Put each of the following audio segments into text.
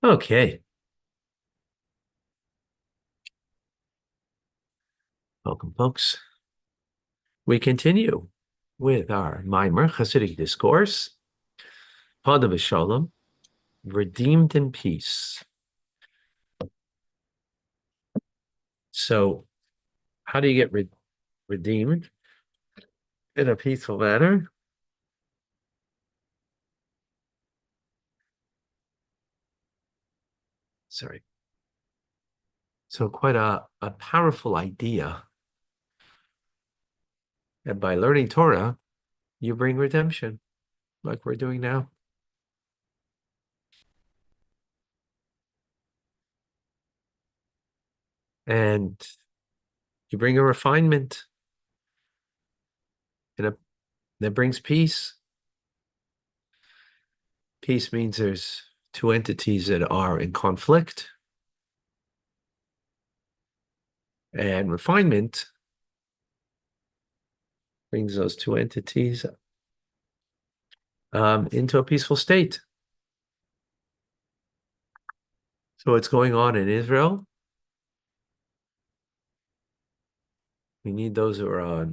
Okay. Welcome, folks. We continue with our Mimer Hasidic discourse, Pod of Shalom, redeemed in peace. So, how do you get redeemed in a peaceful manner? Sorry. So, quite a powerful idea. And by learning Torah, you bring redemption, like we're doing now. And you bring a refinement that brings peace. Peace means there's two entities that are in conflict, and refinement brings those two entities into a peaceful state. So what's going on in Israel? We need those who are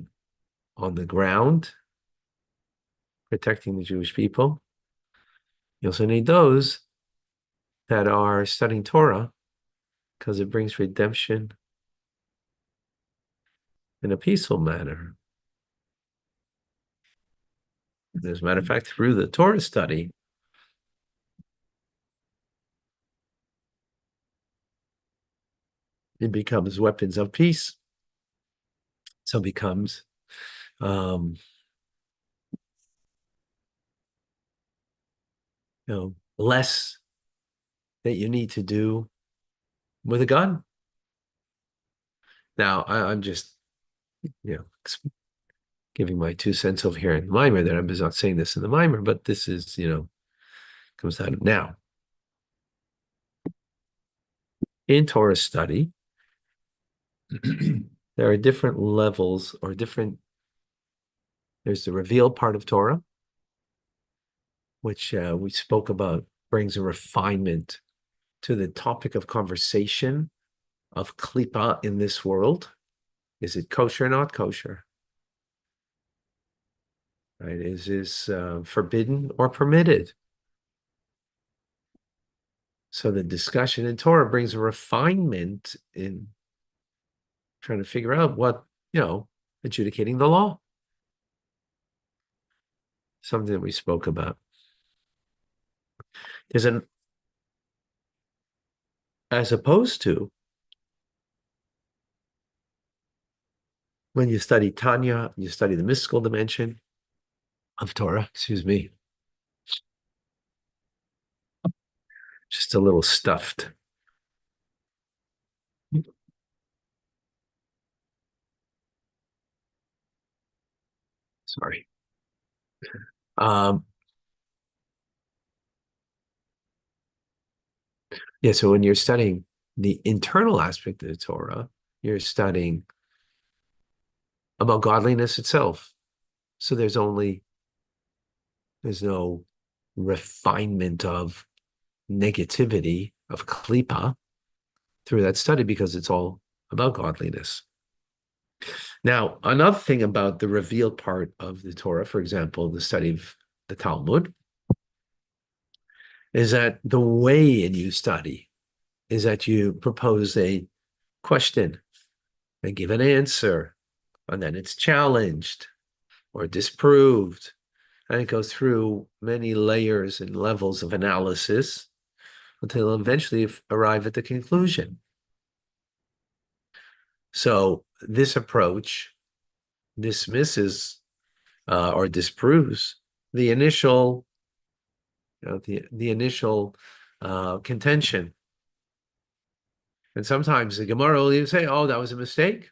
on the ground protecting the Jewish people. You also need those that are studying Torah because it brings redemption in a peaceful manner. As a matter of fact, through the Torah study, it becomes weapons of peace. So it becomes less that you need to do with a gun. Now, I'm just, giving my 2 cents over here in the mimer that I'm not saying this in the mimer, but this is, comes out of now. In Torah study, there are different levels or there's the revealed part of Torah, which we spoke about, brings a refinement to the topic of conversation of klipa in this world. Is it kosher or not kosher? Right? Is this forbidden or permitted? So the discussion in Torah brings a refinement in trying to figure out what, adjudicating the law. Something that we spoke about. As opposed to when you study Tanya, you study the mystical dimension of Torah, excuse me. Just a little stuffed. Sorry. Yeah, so when you're studying the internal aspect of the Torah, you're studying about godliness itself. So there's no refinement of negativity, of klipa through that study because it's all about godliness. Now, another thing about the revealed part of the Torah, for example, the study of the Talmud, is that the way in you study is that you propose a question and give an answer, and then it's challenged or disproved. And it goes through many layers and levels of analysis until eventually arrive at the conclusion. So this approach dismisses or disproves the initial, the initial contention. And sometimes the Gemara will even say, "Oh, that was a mistake."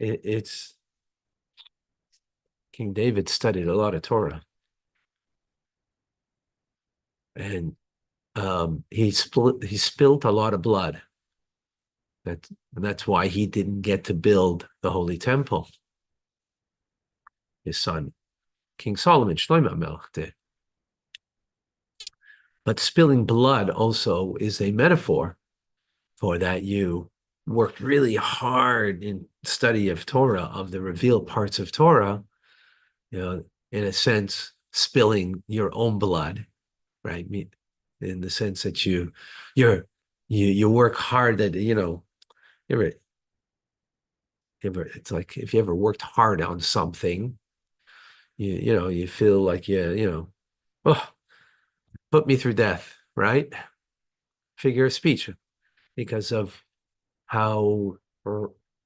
It's King David studied a lot of Torah. and he spilled a lot of blood. That's why he didn't get to build the Holy Temple. His son, King Solomon, Shlomo Melech, did. But spilling blood also is a metaphor for that you worked really hard in study of Torah, of the revealed parts of Torah, in a sense, spilling your own blood, right? In the sense that you work hard that, it's like if you ever worked hard on something, you feel like oh, put me through death, right? Figure of speech, because of how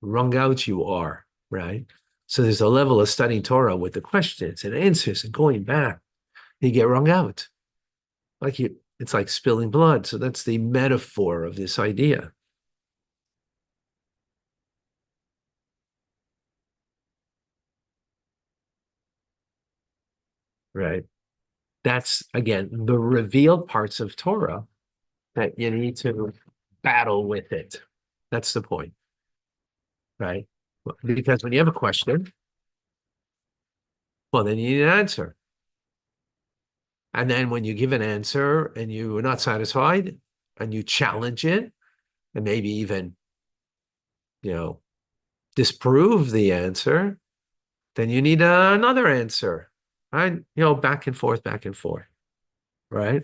wrung out you are, right? So there's a level of studying Torah with the questions and answers and going back. You get wrung out. It's like spilling blood. So that's the metaphor of this idea. Right. That's again the revealed parts of Torah that you need to battle with it. That's the point. Right. Because when you have a question, well, then you need an answer. And then when you give an answer and you are not satisfied and you challenge it and maybe even, disprove the answer, then you need another answer. Right? Back and forth, right?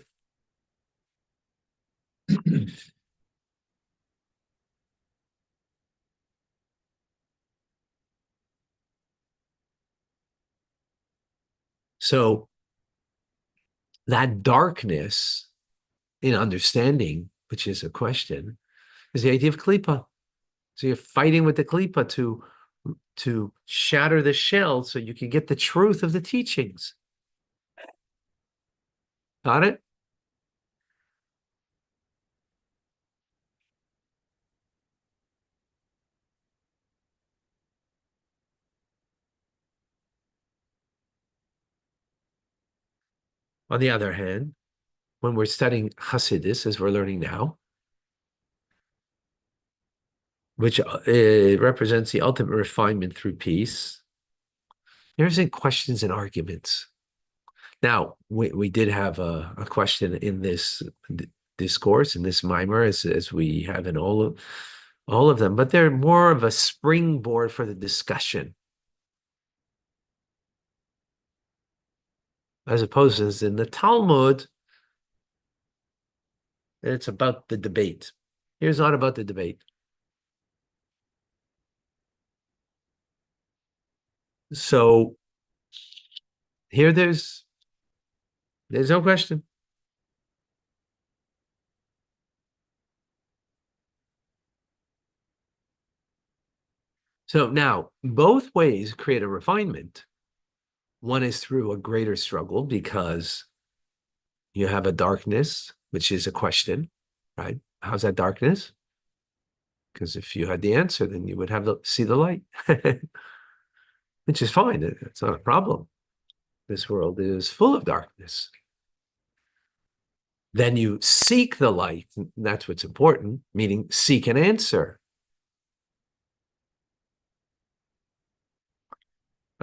So that darkness in understanding, which is a question, is the idea of klipa. So you're fighting with the klipa to shatter the shell so you can get the truth of the teachings. Got it? On the other hand, when we're studying Chassidus, as we're learning now, which represents the ultimate refinement through peace, there isn't questions and arguments. Now, we did have a question in this discourse, in this mimer, as we have in all of them, but they're more of a springboard for the discussion, as opposed to in the Talmud, it's about the debate. Here's not about the debate. So here there's no question. So now both ways create a refinement. One is through a greater struggle because you have a darkness, which is a question, right? How's that darkness? Because if you had the answer, then you would see the light, which is fine. It's not a problem. This world is full of darkness. Then you seek the light. That's what's important, meaning seek an answer.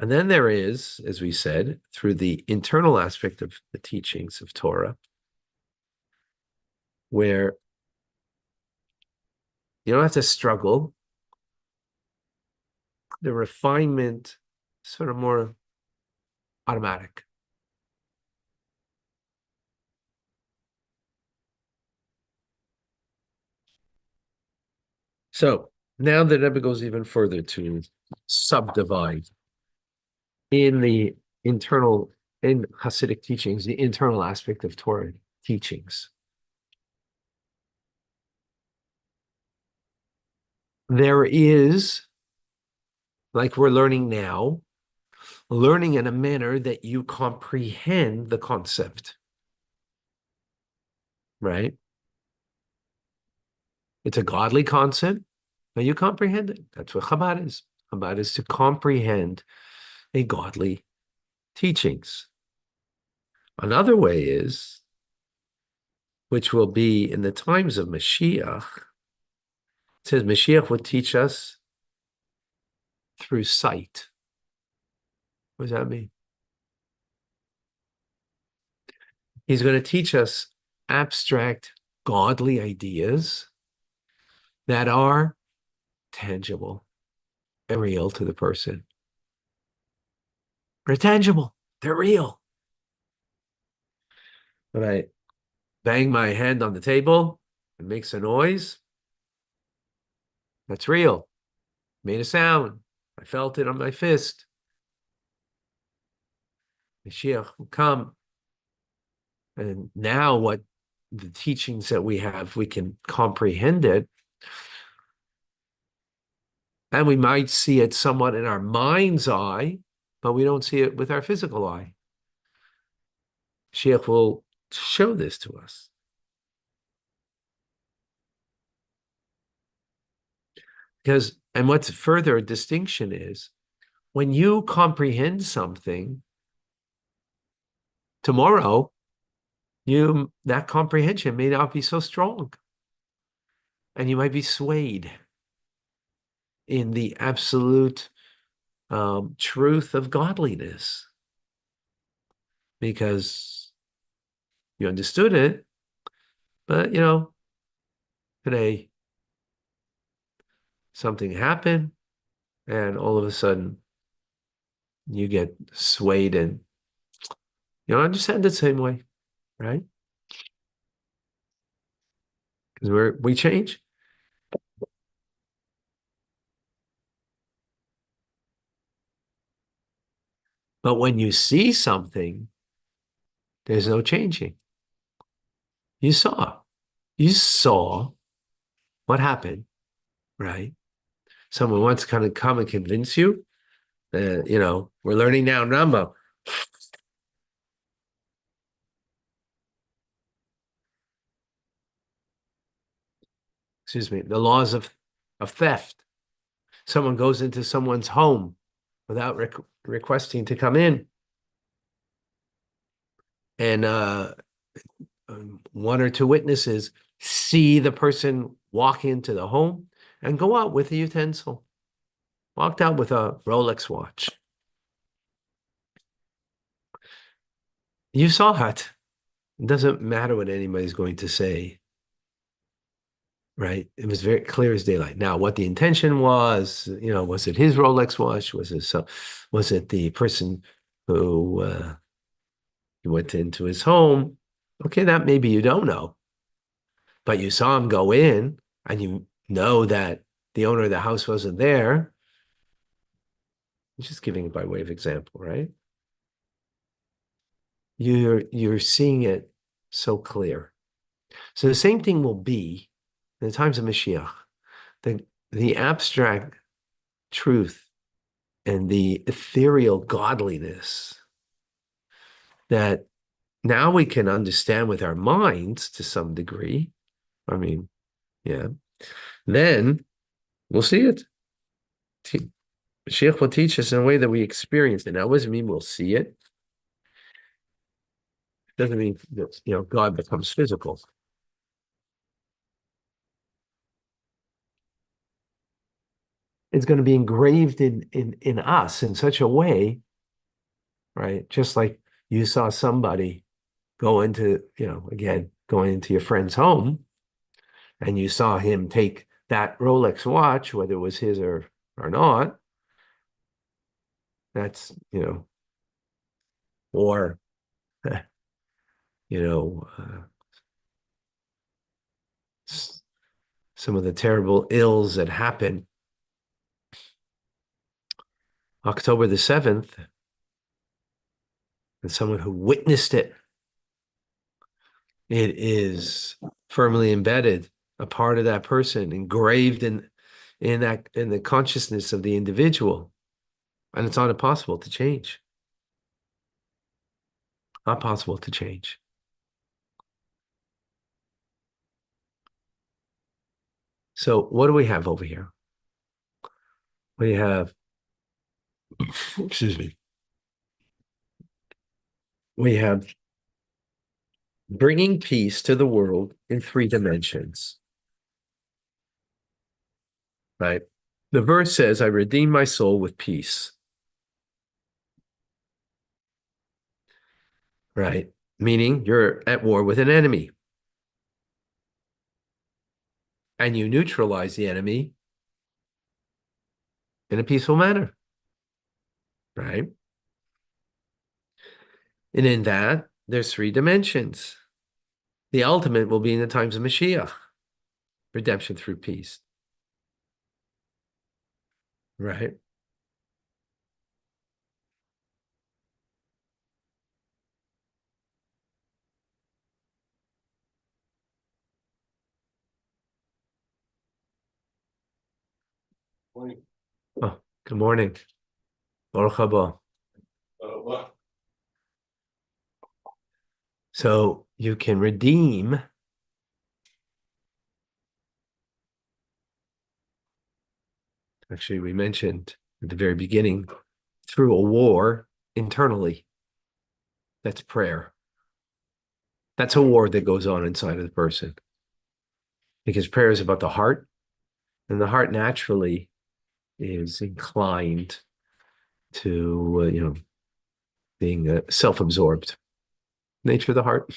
And then there is, as we said, through the internal aspect of the teachings of Torah, where you don't have to struggle. The refinement sort of more automatic. So now the Rebbe goes even further to subdivide in the internal, in Hasidic teachings, the internal aspect of Torah teachings. There is, like we're learning now, learning in a manner that you comprehend the concept, right? It's a godly concept, but you comprehend it. That's what Chabad is. Chabad is to comprehend a godly teachings. Another way is which will be in the times of Mashiach. It says Mashiach will teach us through sight. What does that mean? He's going to teach us abstract, godly ideas that are tangible and real to the person. They're tangible. They're real. When I bang my hand on the table, it makes a noise. That's real. Made a sound. I felt it on my fist. Mashiach will come. And now what the teachings that we have, we can comprehend it. And we might see it somewhat in our mind's eye, but we don't see it with our physical eye. Mashiach will show this to us. And what's further a distinction is, when you comprehend something, tomorrow, that comprehension may not be so strong. And you might be swayed in the absolute truth of godliness because you understood it, but today something happened and all of a sudden you get swayed and you don't understand it the same way, right? Because we change. But when you see something, there's no changing. You saw what happened, right? Someone wants to kind of come and convince you that, we're learning now Rambam. Excuse me, the laws of theft. Someone goes into someone's home without requesting to come in. And one or two witnesses see the person walk into the home and go out with a utensil. Walked out with a Rolex watch. You saw it. It doesn't matter what anybody's going to say. Right? It was very clear as daylight. Now, what the intention was, was it his Rolex watch? Was it the person who went into his home? Okay, that maybe you don't know. But you saw him go in and you know that the owner of the house wasn't there. I'm just giving it by way of example, right? You're seeing it so clear. So the same thing will be in the times of Mashiach. The abstract truth and the ethereal godliness that now we can understand with our minds to some degree. I mean, yeah. Then we'll see it. Mashiach will teach us in a way that we experience it. Now, what does it mean we'll see it? It doesn't mean that, God becomes physical. It's going to be engraved in us in such a way, right? Just like you saw somebody go into, going into your friend's home, and you saw him take that Rolex watch, whether it was his or not. That's, or, some of the terrible ills that happen. October the 7th, and someone who witnessed it, it is firmly embedded, a part of that person, engraved in the consciousness of the individual, and it's not possible to change. Not possible to change. So what do we have over here? We have, excuse me, we have bringing peace to the world in 3 dimensions, right? The verse says, I redeem my soul with peace, right? Meaning you're at war with an enemy and you neutralize the enemy in a peaceful manner, right? And in that, there's 3 dimensions. The ultimate will be in the times of Mashiach, redemption through peace, right? Morning. Oh, good morning. Baruch haba. So you can redeem, actually, we mentioned at the very beginning, through a war internally. That's prayer. That's a war that goes on inside of the person. Because prayer is about the heart, and the heart naturally is inclined to, being self-absorbed. Nature of the heart,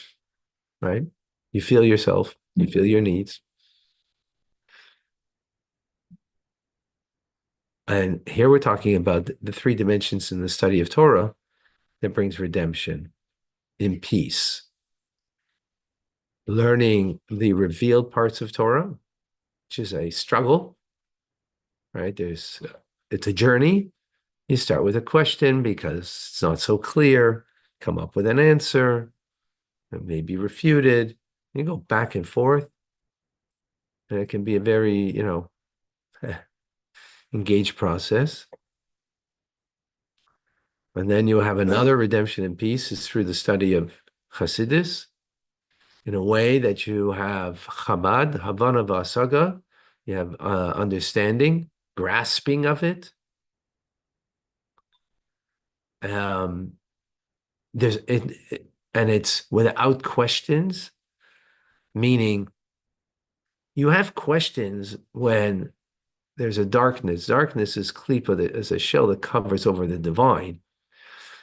right? You feel yourself, you feel your needs. And here we're talking about the 3 dimensions in the study of Torah that brings redemption in peace. Learning the revealed parts of Torah, which is a struggle, right? It's a journey. You start with a question because it's not so clear, come up with an answer, it may be refuted. You go back and forth, and it can be a very, engaged process. And then you have another redemption in peace is through the study of Chassidus, in a way that you have Chabad, Havana Vasaga, you have understanding, grasping of it. There's it, and it's without questions, meaning you have questions when there's a darkness. Darkness is klipa, is a shell that covers over the divine.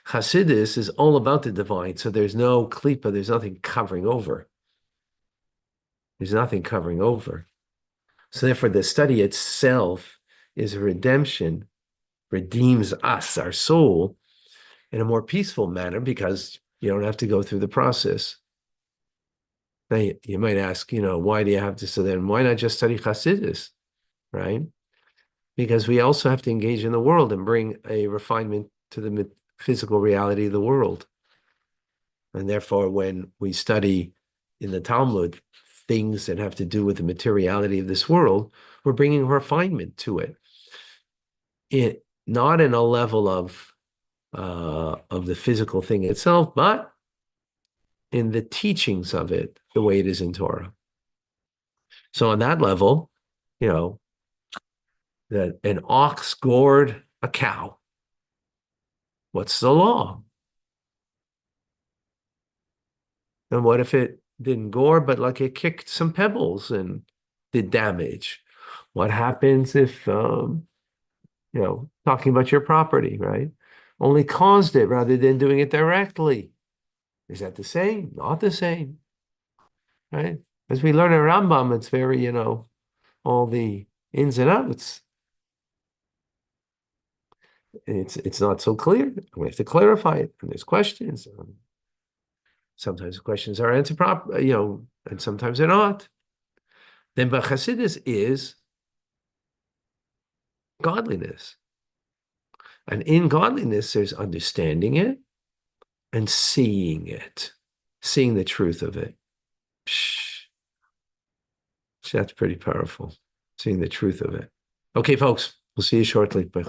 Chassidus is all about the divine, so there's no klipa, there's nothing covering over. There's nothing covering over. So therefore, the study itself is a redemption, redeems us, our soul, in a more peaceful manner because you don't have to go through the process. Now, you might ask, why do you have to? So then why not just study Chassidus, right? Because we also have to engage in the world and bring a refinement to the physical reality of the world. And therefore, when we study in the Talmud things that have to do with the materiality of this world, we're bringing refinement to it. Not in a level of the physical thing itself, but in the teachings of it, the way it is in Torah. So on that level, that an ox gored a cow. What's the law? And what if it didn't gore, but like it kicked some pebbles and did damage? What happens if, talking about your property, right? Only caused it rather than doing it directly. Is that the same? Not the same, right? As we learn in Rambam, it's very, all the ins and outs. It's not so clear. We have to clarify it. And there's questions. Sometimes the questions are answered properly, and sometimes they're not. Then but Chassidus is godliness. And in godliness, there's understanding it and seeing it, seeing the truth of it. Psh, that's pretty powerful, seeing the truth of it. Okay, folks, we'll see you shortly. By